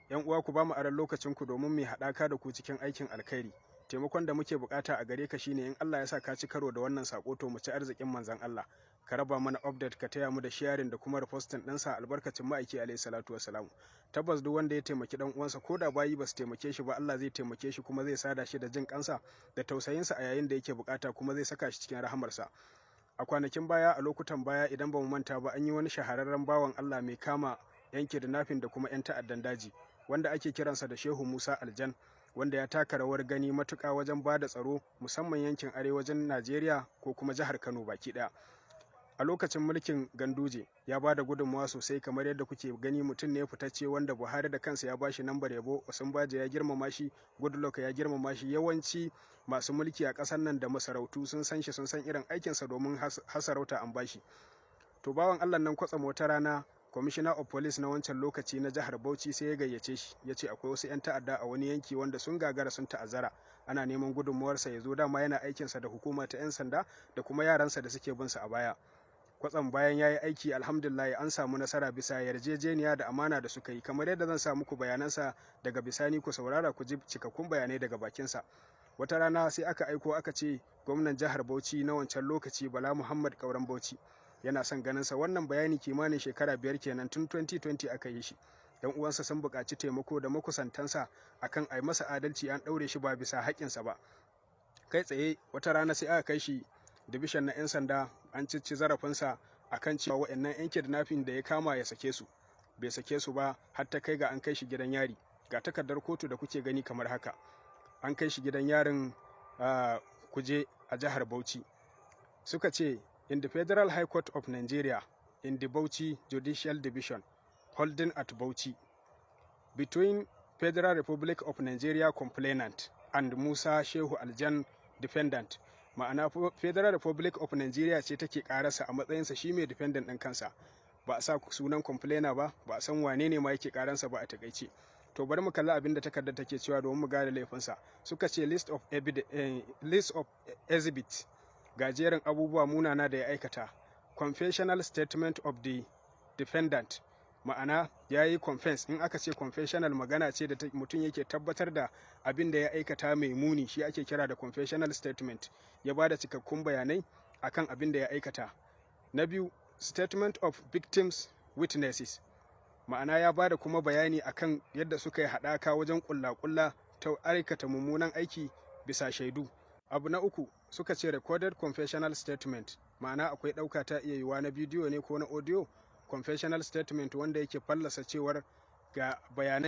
'Yan uwa ku ba mu aron lokacinku domin mu haɗaka da ku cikin aikin alkhairi. Taimakon da muke bukata a gare ka shine in Allah ya sa ka ci karo da wannan sako to mu ci arzikin manzon Allah. Ka raba mana update, ka taya mu da sharing da kuma reposting ɗinsa albarkacin ma'aiki alayhi salatu wassalamu. Tabbas duk wanda ya taimaki dan uwansa ko da bayi ba su taimake shi ba, Allah zai taimake shi kuma zai sada shi da jin kansa da tausayinsa a yayin da yake bukata, kuma zai saka shi cikin rahamarsa. A kwanakin baya, a lokutan baya, idan ba mu manta ba, an yi wani shahararren bawan Allah mai kama yan kidnapping da kuma 'yan ta'addan daji, wanda ake kiransa da Shehu Musa Aljan, wanda ya taka rawar gani matuƙa wajen ba da tsaro musamman yankin arewacin Najeriya ko kuma jihar Kano baki ɗaya. A lokacin mulkin Ganduje ya ba da gudunmawa sosai, kamar yadda kuke gani mutum ne fitacce wanda Buhari da kansa ya ba shi lambar yabo, Osinbajo ya girmama shi, Goodluck ya girmama shi. Yawanci masu mulki a ƙasar nan da masarautu sun san shi, sun san irin aikinsa domin hasarauta an ba shi. To bawan Allah nan kwatsam wata rana Commissioner of Police na wancan lokaci na jihar Bauchi sai ya gayyace shi, ya ce akwai wasu 'yan ta'adda a wani yanki wanda sun gagara, sun ta'azzara, ana neman gudunmuwarsa ya zo. Dama yana aikinsa da hukuma ta 'yan sanda da kuma yaransa da suke binsa a baya. Kwatsam bayan ya yi aiki, alhamdulillah an samu nasara bisa yarjejeniya da amana da suka yi, kamar yadda zan sa muku bayanansa daga bisani, ku saurara ku ji cikakkun bayanai daga bakinsa. Wata rana sai aka aiko aka ce gwamnan jihar Bauchi na wancan lokaci, Bala Muhammad Kauran Bauchi, yana son ganinsa. Wannan bayani kimanin shekara 5 kenan, tun 2020 aka yi shi. Yan uwansa sun buƙaci taimako da makusantansa akan a yi masa adalci, an ɗaure shi ba bisa haƙƙinsa ba. Kai tsaye wata rana sai aka kai shi division na 'yan sanda, an cici zarafinsa akan cewa waɗannan 'yan kidnapping da ya kama ya sake su. Bai sake su ba, har ta kai ga an kai shi gidan yari. Ga takardar kotu da kuke gani kamar haka. An kai shi gidan yarin Kuje a jihar Bauchi. Suka ce, in the Federal High Court of Nigeria, in the Bauchi Judicial Division, holding at Bauchi, between Federal Republic of Nigeria complainant and Musa Shehu Aljan defendant. Ma'ana Federal Republic of Nigeria ce take karasa a matsayinsa shi mai defendant ɗin kansa. Ba a sa sunan complainer ba, ba a san wane ne ma yake karansa ba a takaice. To bari mu kalli abin da takardar take cewa domin mu gane laifinsa. Suka ce list of exhibit, gajerin abubuwa munana da ya aikata. Confessional statement of the defendant, ma'ana ya yi confess. In aka ce confessional, magana ce da mutum yake tabbatar da abin da ya aikata mai muni, shi ake kira da confessional statement. Ya ba da cikakkun bayanai akan abin da ya aikata. Na biyu, statement of victims witnesses, ma'ana ya ba da kuma bayani akan yadda suka yi haɗaka wajen ƙulla-ƙulla ta aikata mummunan aiki bisa shaidu. Abu na uku, suka ce recorded confessional statement, ma'ana akwai ɗauka ta iya yiwa na bidiyo ne ko na audio. Confessional statement wanda yake fallasa cewar ga bayanai